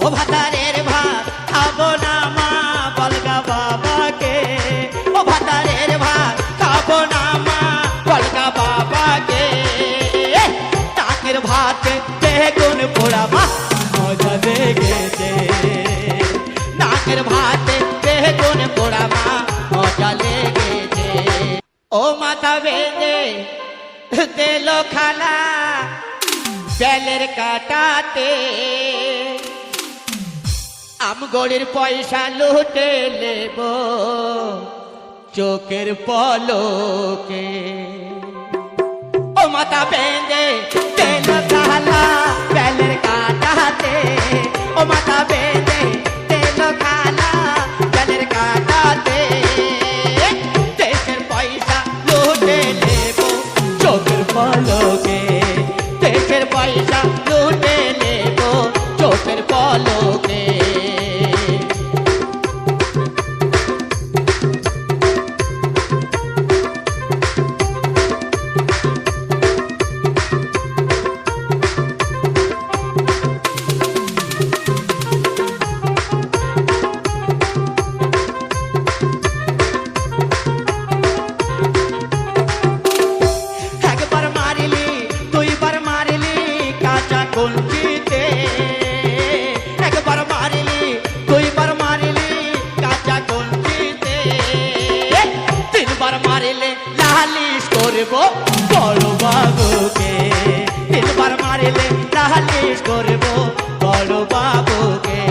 ও ভাতারের ভাত খাবো না মা বলগা বাবাকে, ও ভাতারের ভাত খাবো না মা বলগা বাবাকে। টাকের ভাতে বেগুন পোড়া মা মজা লেগেছে, নাকের ভাতে বেগুন পোড়া মা মজা লেগেছে। ও মাথা বেঁধে দিল খালা বেলের কাটাতে, আমগড়ির পয়সা লুটে নেব চোখের পলকে। ও মাথা বেঁধে দিল খালা বেলের কাটাতে, ও মাথা বেঁধে দিল খালা বেলের কাটাতে। দেশের পয়সা লুটে নেব চোখের পলকে, দেশের পয়সা লুটে নেব চোখের পলকে। একবার মারিলি দুইবার মারিলি কাঁচা কঞ্চিতে, একবার মারিলি দুইবার মারিলি কাঁচা কঞ্চিতে। তিনবার মারিলে লালিশ করব বড় বাবুকে, তিনবার মারিলে লালিশ করব বড় বাবুকে।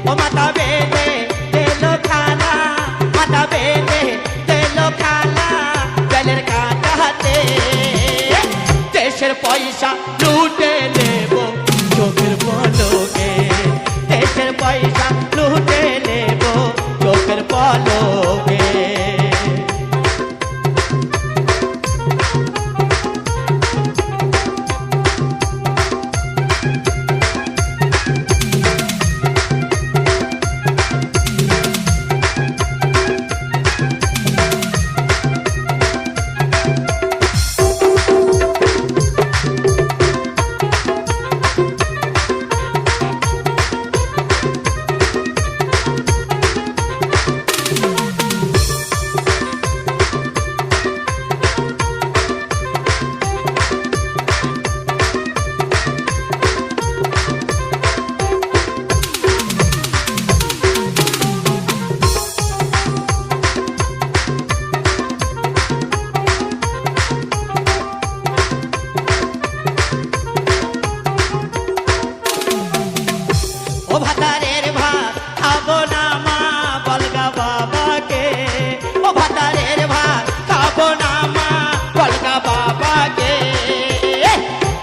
ও মাথা বেঁধে দিল খালা, মাথা বেঁধে দিল খালা বেলের কাটাতে। দেশের পয়সা লুটে নেব চোখের পলকে, দেশের পয়সা লুটে নেব চোখের পলকে। ও ভাতারের ভাত খাবো না মা বলগা বাবাকে, ও ভাতারের ভাত খাবো না মা বলগা বাবাকে।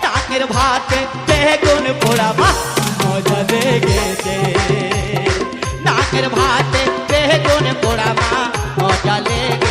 টাকের ভাতে বেগুন পোড়া মা মজা লেগেছে, নাকের ভাতে বেগুন পোড়া মা মজা লেগেছে।